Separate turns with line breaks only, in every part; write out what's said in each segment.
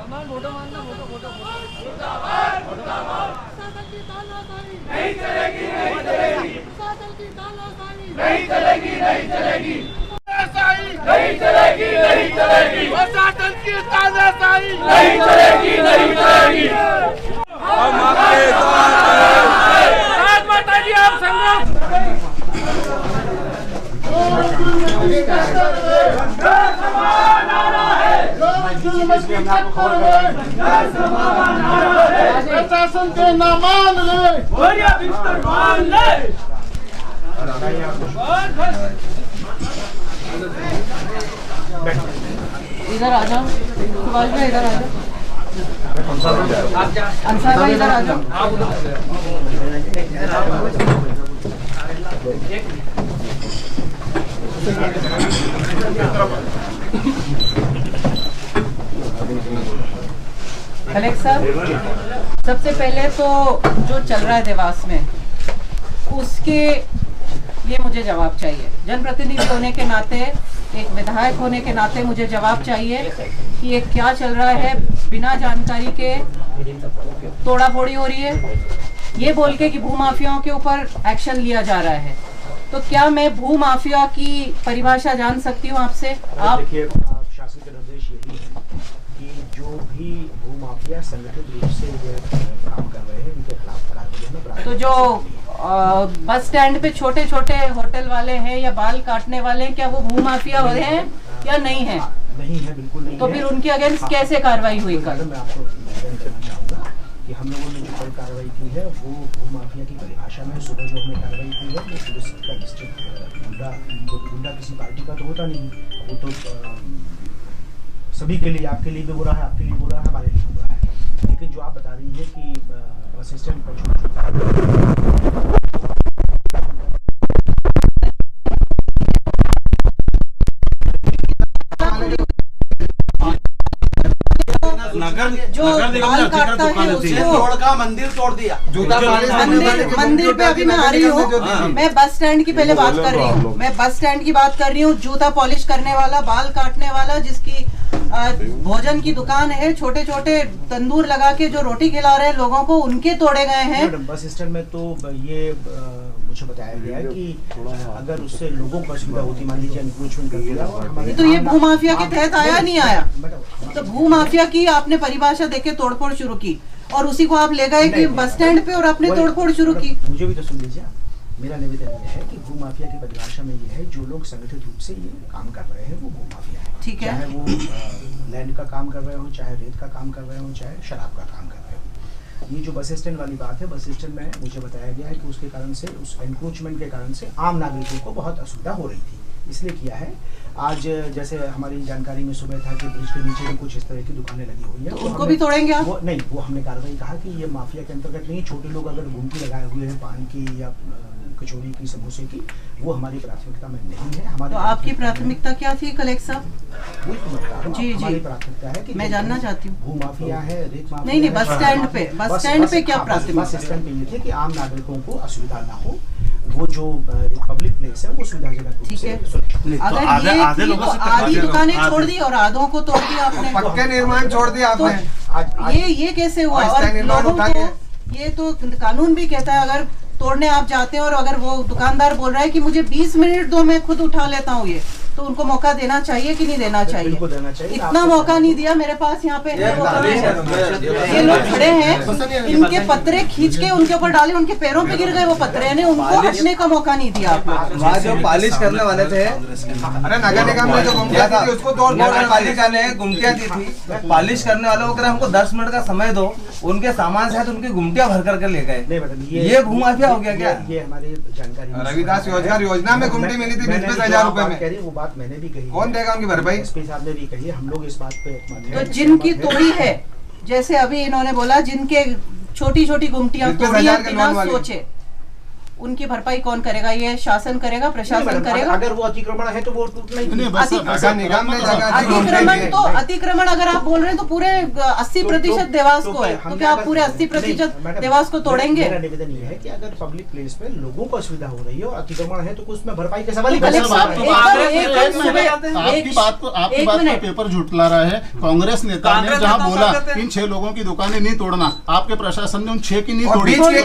Photo मारना photo नहीं चलेगी नहीं चलेगी नहीं चलेगी नहीं चलेगी नहीं चलेगी नहीं चलेगी प्रशासन की तानाशाही नहीं चलेगी नहीं चलेगी। हम आपके साथ माताजी आप संघर्ष
प्रशासन के ना मान ले
मान ले।
इधर आ जाओ सुभाष भाई, इधर आ जाओ। अंसार भाई इधर आ जाओ। कलेक्टर साहब, सबसे पहले तो जो चल रहा है देवास में उसके लिए मुझे जवाब चाहिए। जनप्रतिनिधि होने के नाते, एक विधायक होने के नाते मुझे जवाब चाहिए कि ये क्या चल रहा है। बिना जानकारी के तोड़ाफोड़ी हो रही है, ये बोल के कि भूमाफियाओं के ऊपर एक्शन लिया जा रहा है। तो क्या मैं भूमाफिया की परिभाषा जान सकती हूँ आपसे? आप
देखिए, शासन का निर्देश यही है कि जो भी भूमाफिया संगठित रूप से ये काम कर रहे हैं उनके खिलाफ कार्रवाई।
तो जो बस स्टैंड पे छोटे छोटे होटल वाले हैं या बाल काटने वाले हैं, क्या वो भूमाफिया हो रहे हैं या नहीं है?
नहीं है, बिल्कुल नहीं।
तो फिर उनके अगेंस्ट कैसे कार्रवाई हुई? कल
मैं आपको निवेदन करना चाहूँगा कि हम लोगों ने जो कल कार्रवाई की है वो भूमाफिया की परिभाषा में सुबह जो हमने कार्रवाई की है वो पुलिस का डिस्ट्रिक्ट गुंडा किसी पार्टी का तो होता नहीं, वो तो सभी के लिए, आपके लिए भी बुरा है, आपके लिए बुरा है, हमारे लिए बुरा है। लेकिन जो आप बता रही है कि बस स्टैंड पर
जो बाल काटता है उसको
मंदिर तोड़ दिया।
मंदिर पे अभी मैं आ रही हूँ। मैं बस स्टैंड की पहले बात कर रही हूँ। मैं बस स्टैंड की बात कर रही हूँ। जूता पॉलिश करने वाला, बाल काटने वाला, जिसकी भोजन की दुकान है, छोटे छोटे तंदूर लगा के जो रोटी खिला रहे हैं लोगों को, उनके तोड़े गए हैं।
बस स्टैंड में तो ये मुझे बताया गया है कि अगर उससे लोगों को असुविधा होती, मान लीजिए एनक्रोचमेंट कर दिया,
तो ये भूमाफिया के तहत आया नहीं आया? तो भूमाफिया की आपने परिभाषा देके तोड़फोड़ शुरू की और उसी को आप ले गए कि बस स्टैंड पे और आपने तोड़फोड़ शुरू की।
मुझे भी तो सुन लीजिए। मेरा निवेदन यह है कि भूमाफिया की परिभाषा में ये है जो लोग संगठित रूप से ये काम कर रहे हैं वो भूमाफिया है।
ठीक है,
चाहे वो लैंड का काम कर रहे हो, चाहे रेत का काम कर रहे हो, चाहे शराब का काम कर रहे हो। ये जो बस स्टैंड वाली बात है, बस स्टैंड में मुझे बताया गया है कि उसके कारण से, उस एनक्रोचमेंट के कारण से आम नागरिकों को बहुत असुविधा हो रही थी, इसलिए किया है। आज जैसे हमारी जानकारी में सुबह था कि ब्रिज के नीचे भी कुछ इस तरह की दुकानें लगी हुई है,
तो उनको भी तोड़ेंगे आप?
वो नहीं, वो हमने कार्रवाई कहा कि ये माफिया के अंतर्गत नहीं। छोटे लोग अगर घुमकी लगाए हुए हैं पान की या कचौड़ी की, समोसे की, वो हमारी प्राथमिकता में नहीं है। हमारी
तो आपकी प्राथमिकता क्या थी कलेक्टर साहब? जी
हमारी प्राथमिकता है कि
मैं जानना चाहती हूँ।
भूमाफिया है, रेत माफिया
नहीं, बस स्टैंड पे, बस स्टैंड पे क्या प्राथमिकता?
बस स्टैंड पे ये थे कि आम नागरिकों को असुविधा ना हो, वो जो पब्लिक प्लेस है वो सुविधाजनक।
ठीक है, अगर ये थी तो आधी दुकानें छोड़ दी और आधों को तोड़ दिया आपने,
पक्के निर्माण छोड़ दिया आपने।
ये कैसे हुआ? और लोगों को ये तो कानून भी कहता है अगर तोड़ने आप जाते हैं और अगर वो दुकानदार बोल रहा है कि मुझे 20 मिनट दो, मैं खुद उठा लेता हूँ, ये तो उनको मौका देना चाहिए कि नहीं देना चाहिए?
देना चाहिए।
इतना मौका नहीं दिया मेरे पास। यहाँ पे ये लोग खड़े हैं, इनके पत्रे खींच के उनके ऊपर डाले, उनके पैरों पे गिर गए वो पत्रे ने, उनको हटने का मौका नहीं दिया आप।
वहाँ जो पालिश करने वाले थे, अरे नगर निगम ने जो गुमटियाँ दी थी उसको तोड़ पालिश वाले गुमटियाँ दी थी। पालिश करने वालों को हमको 10 मिनट का समय दो, उनके सामान से उनकी गुमटियाँ भर करके ले गए। ये भूमाफिया हो गया क्या?
ये हमारी जानकारी
रविदास रोजगार योजना में गुमटी मिली थी 20,000 रुपए में।
वो बात मैंने भी कही,
कौन देगा उनकी भरपाई?
एसपी साहब ने भी कही है, हम लोग इस बात पे
तो जिनकी तोड़ी है, जैसे अभी इन्होंने बोला जिनके छोटी छोटी गुमटियां तोड़ी है बिना सोचे, उनकी भरपाई कौन करेगा? ये शासन करेगा, प्रशासन करेगा?
अगर वो अतिक्रमण है तो वो टूटना ही
अतिक्रमण अगर आप बोल रहे हैं तो पूरे 80% देवास को है, तो क्या आप पूरे 80% देवास को तोड़ेंगे?
मेरा निवेदन ये है कि अगर पब्लिक प्लेस पे लोगों को असुविधा हो रही है और अतिक्रमण है तो उसमें भरपाई का सवाल ही
आपकी बात पर पेपर झुटला रहा है। कांग्रेस नेता ने जहां बोला इन 6 लोगों की दुकानें नहीं तोड़ना, आपके प्रशासन ने उन 6 की नहीं तोड़ी, उनके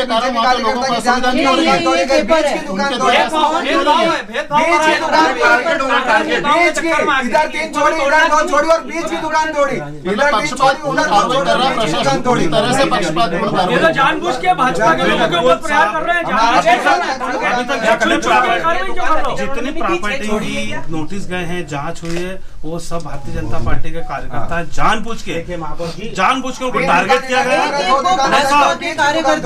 कारण वहाँ पे लोगों को असुविधा नहीं हो रही है।
जानबूझ के भाजपा के लोगों के ऊपर प्रहार कर रहे हैं।
जितनी प्रॉपर्टी की नोटिस गए हैं, जांच हुई है, वो सब भारतीय जनता पार्टी के कार्यकर्ता जानबूझ के उनको टारगेट किया गया है।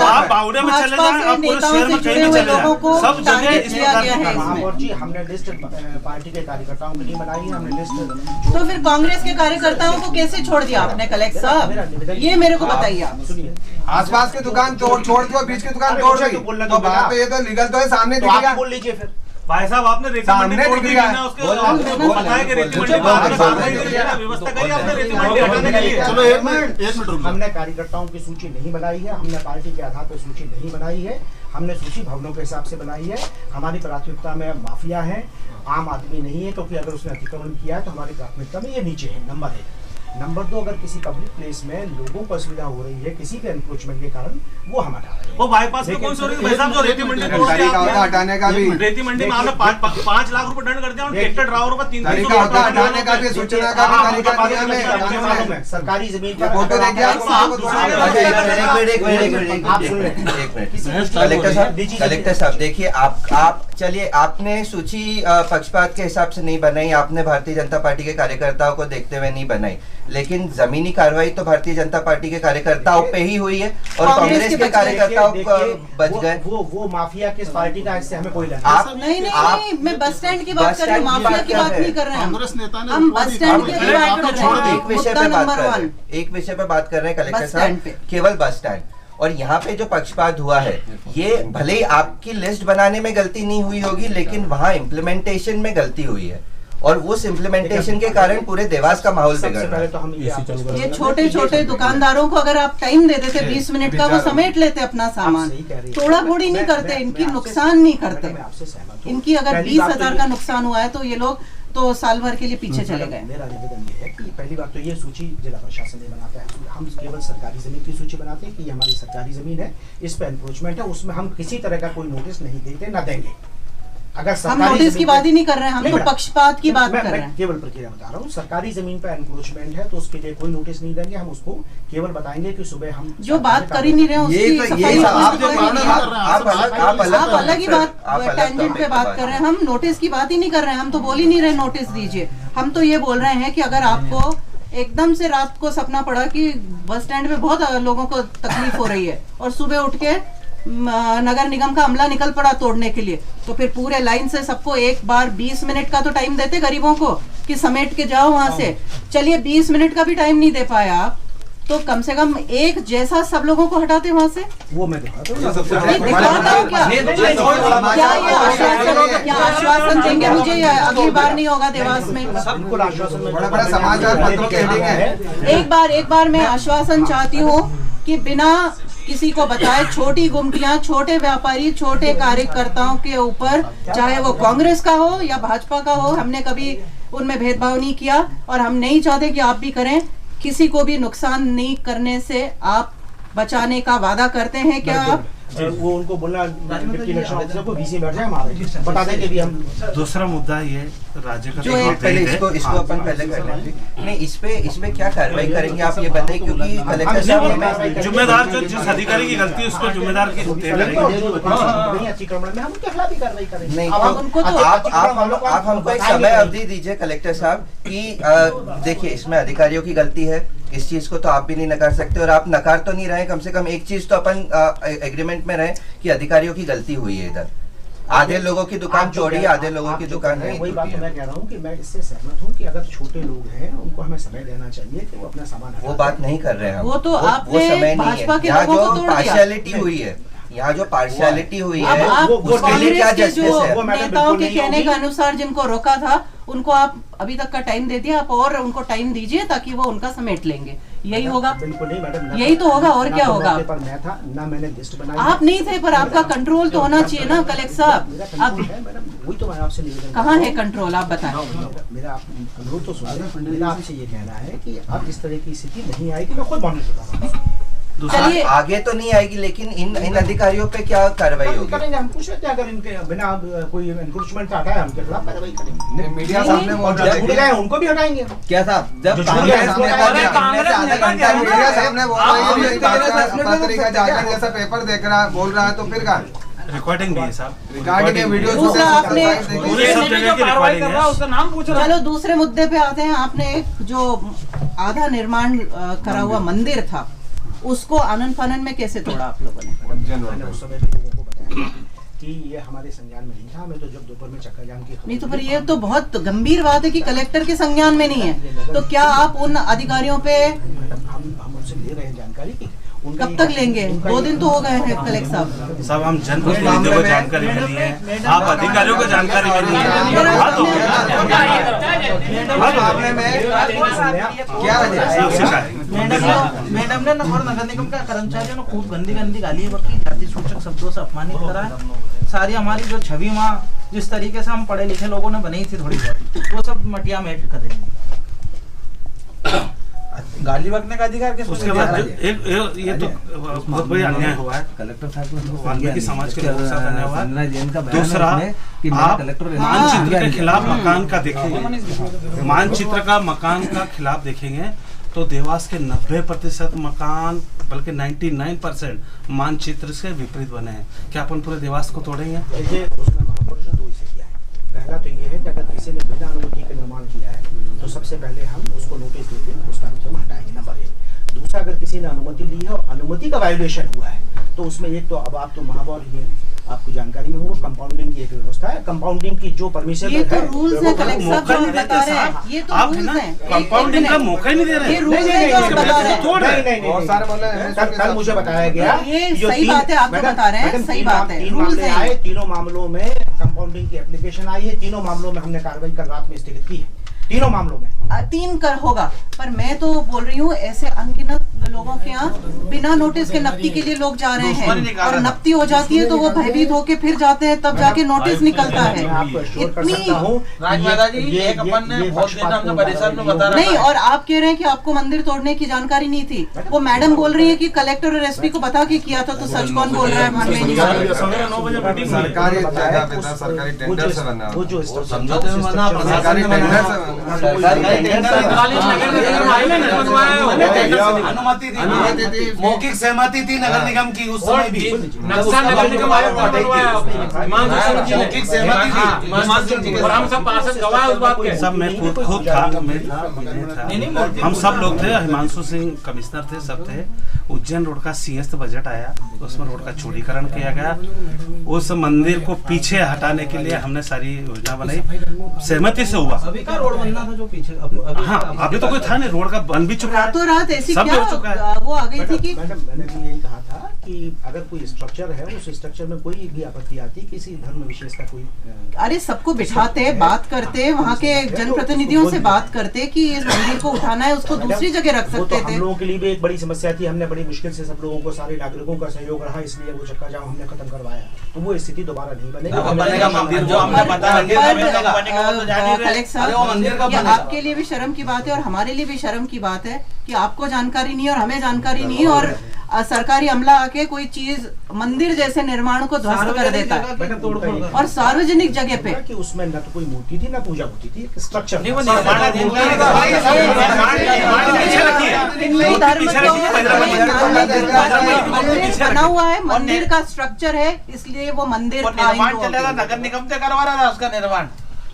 आप बावड़े में चले जाए, आप पूरे शहर में कहीं भी चले जाए, सब जगह इस प्रकार की
महापौर जी हमने लिस्ट पार्टी के कार्यकर्ताओं की नहीं बनाई है, हमने लिस्ट।
तो फिर कांग्रेस के कार्यकर्ताओं को कैसे छोड़ दिया आपने कलेक्टर साहब? ये मेरे को बताइए आप।
सुनिए,
आसपास की दुकान छोड़ दी और बीच की दुकान तोड़ दी, तो बात तो ये तो लीगल तो है, सामने दिख गया।
बोल लीजिए फिर।
भाई साहब आपने रेती मंडी तोड़ दी है ना, उसके बताया कि रेती मंडी व्यवस्था करी आपने रेती मंडी हटाने के लिए।
चलो एक मिनट
हमने कार्यकर्ताओं की सूची नहीं बनाई है, हमने पार्टी के आधार पर सूची नहीं बनाई है, हमने सूची भवनों के हिसाब से बनाई है। हमारी प्राथमिकता में माफिया है, आम आदमी नहीं है, क्योंकि अगर उसने अतिक्रमण किया है तो हमारी प्राथमिकता में ये नीचे है, नंबर 1। नंबर 2, अगर किसी पब्लिक प्लेस में लोगों को असुविधा हो रही है किसी के एनक्रोचमेंट के कारण, वो हम हटा रहे हैं।
वो बाईपास में कौन सी हो रही है भाई साहब? जो रेती मंडी तोड़ दी आपने,
हटाने का भी
रेती मंडी में आपने 5 लाख रुपए दंड कर दिया, ट्रैक्टर ड्राइवरों का 300
हटाने का भी, सूचना का भी तरीका दिया हमें।
सरकारी जमीन पर
फोटो देखिए आप।
कलेक्टर साहब देखिए, आप चलिए, आपने सूची पक्षपात के हिसाब से नहीं बनाई, आपने भारतीय जनता पार्टी के कार्यकर्ताओं को देखते हुए नहीं बनाई, लेकिन जमीनी कार्रवाई तो भारतीय जनता पार्टी के कार्यकर्ताओं पे ही हुई है और कांग्रेस के कार्यकर्ताओं बच गए।
वो माफिया किस पार्टी का, इससे हमें कोई लेना
नहीं, मैं बस स्टैंड की बात कर रही हूँ, माफिया की बात नहीं कर रहे हैं।
कांग्रेस नेता ने
हम बस स्टैंड की बात कर रहे हैं।
एक विषय पे बात कर रहे हैं कलेक्टर साहब, केवल बस स्टैंड। और यहाँ पे जो पक्षपात हुआ है, ये भले ही आपकी लिस्ट बनाने में गलती नहीं हुई होगी, लेकिन वहाँ इम्प्लीमेंटेशन में गलती हुई है और उस इम्प्लीमेंटेशन के कारण पूरे देवास का माहौल बिगड़ रहा है।
तो हम
ये छोटे दुकानदारों को अगर आप टाइम दे देते 20 मिनट का, वो समेट लेते अपना सामान, तोड़ा फोड़ी नहीं करते, इनकी नुकसान नहीं करते। इनकी अगर 20,000 का नुकसान हुआ है तो ये लोग तो साल भर के लिए पीछे चले गए।
मेरा निवेदन ये है कि पहली बात तो ये सूची जिला प्रशासन नहीं बनाता है, हम केवल सरकारी जमीन की सूची बनाते हैं कि ये हमारी सरकारी जमीन है, इस पर एनक्रोचमेंट है, उसमें हम किसी तरह का कोई नोटिस नहीं देते, ना देंगे। अगर
हम नोटिस की बात ही नहीं कर रहे हैं, हम तो पक्षपात की बात कर रहे हैं।
केवल प्रक्रिया बता रहा हूँ, सरकारी जमीन पर एनक्रोचमेंट है तो उसके लिए कोई नोटिस नहीं देंगे, हम उसको केवल बताएंगे कि सुबह हम
जो बात कर ही नहीं रहे हैं उसकी सफाई आप अलग ही बात टेंजेंट पे बात कर रहे हैं। हम नोटिस की बात ही नहीं कर रहे हैं, हम तो बोल ही नहीं रहे नोटिस दीजिए। हम तो ये बोल रहे हैं कि अगर आपको एकदम से रात को सपना पड़ा कि बस स्टैंड पे बहुत लोगों को तकलीफ हो रही है और सुबह उठ के नगर निगम का अमला निकल पड़ा तोड़ने के लिए, तो फिर पूरे लाइन से सबको एक बार 20 मिनट का तो टाइम देते गरीबों को कि समेट के जाओ वहां से। चलिए 20 मिनट का भी टाइम नहीं दे पाया आप, तो कम से कम एक जैसा सब लोगों को हटाते वहां से।
वो मैं दिखाता हूँ
क्या आश्वासन देंगे मुझे, अगली बार नहीं होगा देवास में। एक बार मैं आश्वासन चाहती हूँ कि बिना किसी को बताए छोटी गुमटियां, छोटे व्यापारी, छोटे कार्यकर्ताओं के ऊपर, चाहे वो कांग्रेस का हो या भाजपा का हो, हमने कभी उनमें भेदभाव नहीं किया और हम नहीं चाहते कि आप भी करें। किसी को भी नुकसान नहीं करने से आप बचाने का वादा करते हैं क्या आप?
वो उनको बोलना डिप्टी इलेक्शन ऑफिसर को वीसी बैठ जाए हमारे, बता दें कि भी हम।
दूसरा मुद्दा ये राज्य का
पहले इसको अपन पहले कर लेंगे। नहीं, इस पे क्या कार्रवाई करेंगे आप ये बताइए, क्योंकि कलेक्टर साहब
जिम्मेदार जो जिस अधिकारी की गलती है उसको जिम्मेदार की
अतिक्रमण में हम उनके खिलाफ ही कार्रवाई करेंगे।
नहीं, आप हमको एक समय अवधि दीजिए कलेक्टर साहब कि देखिए इसमें अधिकारियों की गलती है, इस चीज को तो आप भी नहीं नकार सकते और आप नकार तो नहीं रहे, कम से कम एक चीज तो अपन एग्रीमेंट में रहे कि अधिकारियों की गलती हुई है। इधर आधे लोगों की दुकान चोरी, आधे लोगों की दुकान नहीं।
वही बात मैं कह रहा हूँ कि मैं इससे सहमत हूँ कि अगर छोटे लोग हैं उनको हमें समय देना चाहिए कि वो अपना सामान,
वो बात नहीं कर रहे हैं,
वो तो आपने
समय नहीं है, यहाँ जो पार्शियलिटी हुई है यहाँ जो पार्शियलिटी हुई
अब
है
आप
उसके लिए क्या
कांग्रेस के जो
जस्टिस है?
वो मैडम
नेताओं
बिल्कुल
के
नहीं
कहने
होगी।
के अनुसार जिनको रोका था उनको आप अभी तक का टाइम दे दिया, आप और उनको टाइम दीजिए ताकि वो उनका समेट लेंगे, यही होगा।
बिल्कुल नहीं मैडम,
यही तो होगा, और
ना
क्या
तो
होगा?
मौके पर मैं था ना मैंने लिस्ट बनाई।
आप नहीं थे पर आपका कंट्रोल तो होना चाहिए ना कलेक्टर साहब।
मेरा
आप
कंट्रोल है मैडम, वही तो मैं आपसे निवेदन
कहाँ है कंट्रोल, आप बताएं।
मेरा आप अनुरोध तो सुनिए, मेरा आपसे ये कहना है कि अब इस तरह की स्थिति नहीं आएगी, मैं खुद मॉनिटर कर रहा हूँ।
चलिए
आगे तो नहीं आएगी, लेकिन इन अधिकारियों पे क्या कार्रवाई होगी?
करेंगे, हम पूछ रहे थे अगर इनके बिना कोई एनक्रोचमेंट आता है उनके खिलाफ कार्रवाई करेंगे।
मीडिया सामने
और जो छूट गए उनको भी हटाएंगे।
क्या साहब, जब
जो
कांग्रेस
छूट गए,
नेता
कांग्रेस
आधा
नेता
घंटा
क्या
मीडिया
है?
सामने बोल रही है, पत्रिका जागरण जैसा पेपर देख रहा है, बोल रहा है, तो फिर क्या
रिकॉर्डिंग भी है साहब,
रिकॉर्डिंग है, वीडियो
दूसरा आपने
पूरे सब जगह की
कार्रवाई कर
रिकॉर्डिंग
रहा है, उसका नाम पूछ रहा है।
चलो दूसरे मुद्दे पे आते हैं। आपने एक जो आधा निर्माण करा हुआ मंदिर था उसको आनन फानन में कैसे तोड़ा आप लोगों ने?
मैंने उस समय भी लोगों को बताया कि ये हमारे संज्ञान में नहीं था। मैं तो जब दोपहर में चक्का जाम की
नहीं तो पर ये तो बहुत गंभीर बात है कि कलेक्टर के संज्ञान में नहीं है, तो क्या आप उन अधिकारियों पे
हम उनसे ले रहे हैं जानकारी की।
कब तक लेंगे? 2 दिन तो हो गए हैं कलेक्टर साहब।
सब हम जनप्रतिनिधियों को जानकारी मिली है, आप अधिकारियों को जानकारी मिली है। हाँ तो
मामले में क्या वजह है?
मैडम ने और नगर निगम का कर्मचारियों ने खूब गंदी गंदी गाली बकी, जाति सूचक शब्दों से अपमानित करा है। सारी हमारी जो छवि वहाँ जिस तरीके से हम पढ़े लिखे लोगों ने बनाई थी थोड़ी बहुत, वो सब मटिया मेट कर देंगे। गाली बकने का अधिकार किसको?
उसके बाद ये तो बहुत बड़ी अन्याय हुआ है
कलेक्टर साहब
वाल्मीकि समाज के लोगों के साथ अन्याय हुआ है। दूसरा,
आप
आप मानचित्र के खिलाफ मकान का देखेंगे, मानचित्र का मकान का खिलाफ देखेंगे तो देवास के 90% मकान, बल्कि 99% मानचित्र से विपरीत बने हैं। क्या अपन पूरे देवास को तोड़ेंगे?
ये उसमें महापुरुष ने 2 हिस्से किया है। पहला तो ये है कि अगर किसी ने बिना अनुमति के निर्माण किया है तो सबसे पहले हम उसको नोटिस देके उसका नीचे हटाएंगे, नंबर 1। दूसरा, अगर किसी ने अनुमति ली है और अनुमति का वायोलेशन हुआ है तो उसमें एक तो अब आप तो महापौर ही हैं, आपको जानकारी में होगा, कंपाउंडिंग की एक व्यवस्था है। कंपाउंडिंग की जो परमिशन
ये तो रूल्स है कलेक्टर साहब जो आप बता रहे हैं, ये तो
आप
रूल्स हैं।
कंपाउंडिंग का मौका ही नहीं दे रहे।
ये रूल्स है जो आप बता रहे हैं।
बहुत सारे बोले हैं।
कल मुझे बताया गया
ये
जो
सही बात है, आप तो बता रहे हैं,
मैडम,
सही बात है,
3
रूल्स
मामले
है।
आए, तीनों मामलों में कंपाउंडिंग की एप्लीकेशन आई है। तीनों मामलों में हमने कार्रवाई कल रात में स्थगित की है, तीनों मामलों में।
3 कर होगा, पर मैं तो बोल रही हूँ ऐसे अनगिनत लोगों के यहाँ बिना नोटिस के नफ्ती के लिए लोग जा रहे हैं, और नफ्ती हो जाती है तो वो भयभीत होके फिर जाते हैं, तब जाके नोटिस निकलता है।
मैं आपको एश्योर कर
इतनी
सकता हूँ
राजमाता जी, एक अपन ने बहुत दिन हमने परिसर में बता रहा
नहीं, और आप कह रहे हैं कि आपको मंदिर तोड़ने की जानकारी नहीं थी। वो मैडम बोल रही है कि कलेक्टर और एसपी को बता के किया था, तो सच कौन बोल रहा है? मान में नहीं आ रहा।
सरकारी जगह पे था, सरकारी टेंडर से बना।
वो जो
समझौते में बना, सरकारी टेंडर
अनुमति थी, मौखिक सहमति थी नगर निगम की उस समय भी।
नक्शा नगर निगम आयोग ने बनवाया,
मौखिक सहमति थी
और हम सब पार्षद गवाह उस बात के।
सब मैं खुद था, हम सब लोग थे, हिमांशु सिंह कमिश्नर थे, सब थे। उज्जैन रोड का सीएस बजट आया, उसमें रोड का चौड़ीकरण किया गया। उस मंदिर को पीछे हटाने के लिए हमने सारी योजना बनाई, सहमति से हुआ।
अभी का रोड बनना था जो पीछे
हाँ, अभी तो कोई था नहीं, रोड का बन भी चुका है,
रातों रात ऐसी
सब
क्या
हो चुका है।
वो आ गई थी कि
मैडम, मैंने भी यही कहा था कि अगर कोई स्ट्रक्चर है, उस स्ट्रक्चर में कोई भी आपत्ति आती, किसी धर्म विशेष का कोई
अरे सबको बिठाते, बात करते, वहाँ के जनप्रतिनिधियों से बात करते कि इस मंदिर को उठाना है, उसको दूसरी जगह रख
वो तो
सकते
हम
थे।
लोगों के लिए भी एक बड़ी समस्या थी। हमने बड़ी मुश्किल से सब लोगों को, सारे नागरिकों का सहयोग रहा, इसलिए वो चक्का जाम हमने खत्म करवाया। तो वो स्थिति दोबारा नहीं
बनेगा मंदिर जो हमने बताया।
कलेक्टर साहब, ये आपके लिए भी शर्म की बात है और हमारे लिए भी शर्म की बात है कि आपको जानकारी नहीं है और हमें जानकारी नहीं है, और सरकारी अमला आके कोई चीज मंदिर जैसे निर्माण को ध्वस्त कर देता है, और सार्वजनिक जगह पे
कि उसमें न तो कोई मूर्ति थी, न पूजा होती थी, एक स्ट्रक्चर
बना हुआ है, मंदिर का स्ट्रक्चर है, इसलिए वो मंदिर
नगर निगम से करवा रहा था उसका निर्माण।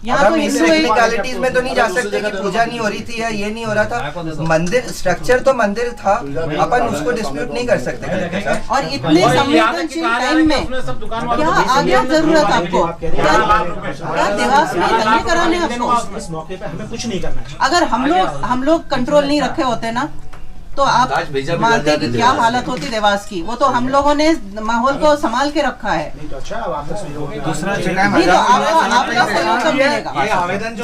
यहाँ तो हिंदू
टेक्निकलिटीज में तो नहीं जा सकते कि पूजा नहीं हो रही थी या ये नहीं हो रहा था। मंदिर स्ट्रक्चर तो मंदिर था, अपन उसको डिस्प्यूट नहीं कर सकते।
और इतने संवेदनशील टाइम में क्या आ गया जरूरत आपको? क्या देवास में दंगे कराने आपको?
इस मौके पे हमें कुछ नहीं करना चाहिए।
अगर हम लोग कंट्रोल नहीं रखे होते ना, तो आप मानते कि क्या हालत होती देवास की। वो तो हम लोगों ने माहौल को संभाल के रखा है।
नहीं तो अच्छा, अब आपका सहयोग है।
दूसरा
नहीं तो आपका सहयोग कब मिलेगा?
ये आवेदन जो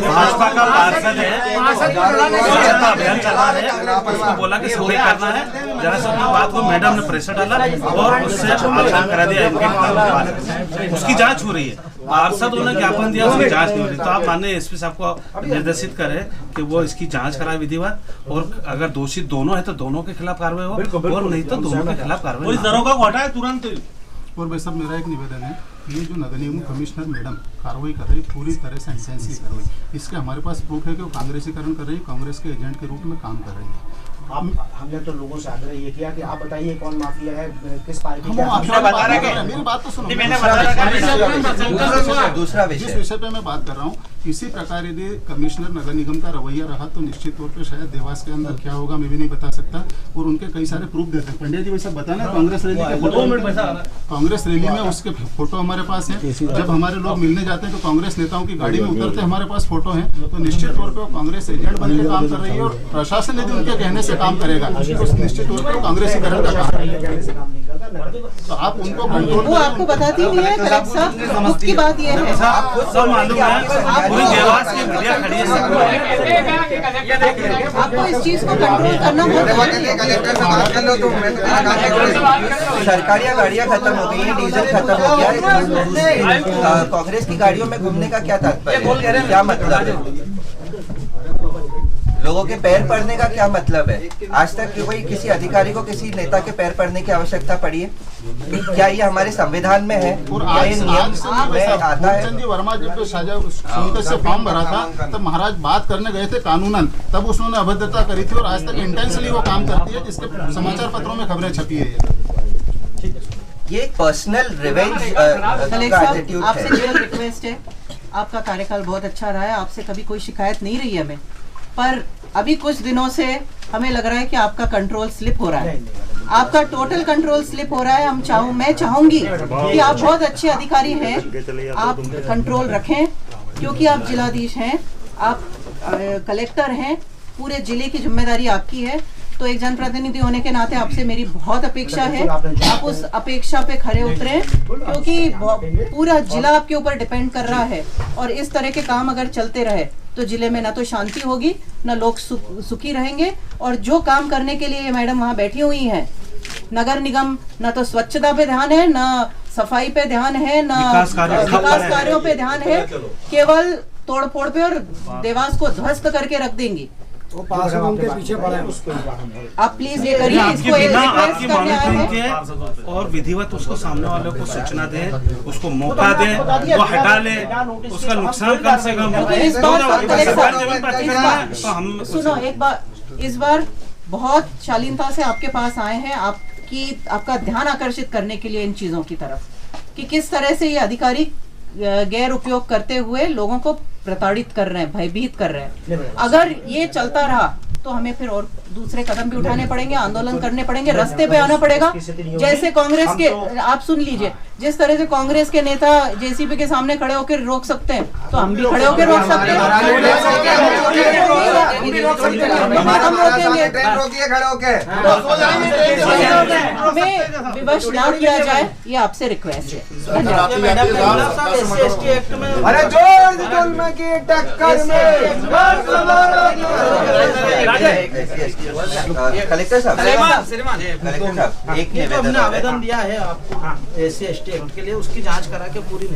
भाजपा का पार्षद है, स्वच्छता अभियान चला है, उसको बोला कि सफाई करना है, जरा सा अपनी बात को मैडम ने प्रेशर डाला और उससे आसान करा दिया इनके खिलाफ। उसकी जांच हो रही है, पार्षद ने ज्ञापन दिया, उसकी जांच नहीं हो रही। तो आप माननीय एसपी साहब को निर्देशित करें कि वो इसकी जांच कराए विधिवत, और अगर दोषी दोनों है तो दोनों के खिलाफ कार्रवाई हो, और नहीं तो दोनों के खिलाफ कार्रवाई।
पुलिस दरोगा को हटाए तुरंत।
और भाई साहब, मेरा एक निवेदन है, ये जो नगर निगम कमिश्नर मैडम कार्रवाई कर रही है पूरी तरह से इंसेंसली कर रही है। इसके हमारे पास प्रूफ है कि वो कांग्रेसीकरण कर रही है, कांग्रेस के एजेंट के रूप में काम कर रही है।
हमने तो लोगों से आग्रह ये किया कि आप बताइए कौन माफिया है, किस पार्टी
हम आपसे बता रहे हैं, मेरी बात तो सुनो।
दूसरा
जिस
विषय
विषय पे मैं बात कर रहा हूँ, इसी प्रकार यदि कमिश्नर नगर निगम का रवैया रहा तो निश्चित तौर पे शायद देवास के अंदर क्या होगा मैं भी नहीं बता सकता। और उनके कई सारे प्रूफ देते हैं। पंडित जी वैसा बताना, कांग्रेस रैली के फोटो, कांग्रेस रैली में उसके फोटो हमारे पास है। जब हमारे लोग मिलने जाते हैं तो कांग्रेस नेताओं की गाड़ी में उतरते हमारे पास फोटो है। तो निश्चित तौर पर वो कांग्रेस एजेंट बन के काम कर रही है, और प्रशासन यदि उनके कहने से काम करेगा तो निश्चित तौर पर कांग्रेसीकरण का काम है। तो आप उनको कंट्रोल,
वो आपको बताती नहीं है कलेक्टर साहब। दुख की बात ये है,
सब मालूम है, पूरी देवास की मीडिया खड़ी है,
आपको इस चीज को कंट्रोल करना होगा।
कलेक्टर से बात कर लो तो मैं तो तेरा काम करूंगा।
सरकारी गाड़ियां खत्म हो गई, डीजल खत्म हो गया, कांग्रेस की गाड़ियों में घूमने का क्या तात्पर्य है, क्या मतलब है? लोगों के पैर पड़ने का क्या मतलब है? आज तक कोई किसी अधिकारी को किसी नेता के पैर पड़ने की आवश्यकता पड़ी है? क्या ये हमारे संविधान में है?
और
क्या ये नियम में आता है?
मूलचंद जी वर्मा जब साझा समिति से फॉर्म भरा था तब महाराज बात करने गए थे कानूनन, तब उसने अभद्रता करी थी, और आज तक इंटेंसली वो काम करती है, जिसके समाचार पत्रों में खबरें छपी है।
ये पर्सनल रिवेंज
कलेक्टर
का
साहब,
एटीट्यूड
आपसे
है।
मेरा रिक्वेस्ट है, आपका कार्यकाल बहुत अच्छा रहा है, आपसे कभी कोई शिकायत नहीं रही हमें, पर अभी कुछ दिनों से हमें लग रहा है कि आपका कंट्रोल स्लिप हो रहा है। आपका टोटल कंट्रोल स्लिप हो रहा है। मैं चाहूंगी कि आप बहुत अच्छे अधिकारी हैं, आप कंट्रोल रखें, क्योंकि आप जिलाधीश हैं, आप कलेक्टर हैं, पूरे जिले की जिम्मेदारी आपकी है। तो एक जनप्रतिनिधि होने के नाते आपसे मेरी बहुत अपेक्षा है, आप उस अपेक्षा पे खरे उतरें, क्योंकि पूरा जिला आपके ऊपर डिपेंड कर रहा है। और इस तरह के काम अगर चलते रहे तो जिले में ना तो शांति होगी, ना लोग सुखी रहेंगे। और जो काम करने के लिए ये मैडम वहाँ बैठी हुई हैं, नगर निगम ना तो स्वच्छता पे ध्यान है, ना सफाई पे ध्यान है, ना विकास कार्यों पे ध्यान है, केवल तोड़ फोड़ पे, और देवास को ध्वस्त करके रख देंगी।
वो पार्षद उनके पीछे पड़े हैं, उसको
आप प्लीज ये करिए, इसको एक रिक्वेस्ट करने आए हैं।
और विधिवत उसको सामने वालों को सूचना दें, उसको मौका दें, वो हटा ले, उसका नुकसान कम से कम हो।
इस बार
तो हम
सुनो, एक बार इस बार बहुत शालीनता से आपके पास आए हैं, आपका ध्यान आकर्षित करने के लिए इन चीजों की तरफ, कि किस तरह से ये अधिकारी गैर उपयोग करते हुए लोगों को प्रताड़ित कर रहे हैं, भयभीत कर रहे हैं। अगर ये चलता रहा तो हमें फिर और दूसरे कदम भी उठाने पड़ेंगे, आंदोलन करने पड़ेंगे, रास्ते पे आना पड़ेगा। जैसे कांग्रेस के, आप सुन लीजिए, जिस तरह से कांग्रेस के नेता जेसीबी के सामने खड़े होकर रोक सकते हैं, तो हम भी खड़े होकर रोक सकते हैं। हमें विवश ना किया जाए, ये आपसे रिक्वेस्ट है।
अरे जोर की टक्कर में
कलेक्टर साहब, एक
ये तो हमने
निवेदन
आवेदन दिया है आपको SC/ST एक्ट के लिए, उसकी जांच करा के पूरी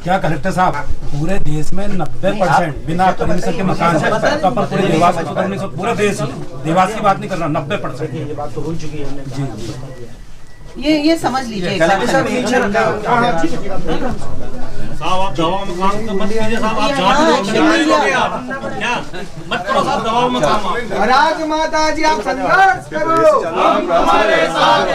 क्या कलेक्टर साहब, पूरे देश में 90% बिना परमिशन के मकान है, तो अपन पूरे देवास को, पूरे देश देवास की बात नहीं कर रहा, 90%।
ये बात तो हो चुकी है, हमने
ये समझ लीजिए।
साहब आप दवाओं में काम मत कीजिए, साहब आप जांच क्या मत करो, साहब दवाओं में काम।
राज माता जी आप संघर्ष करो, हम हमारे साथ।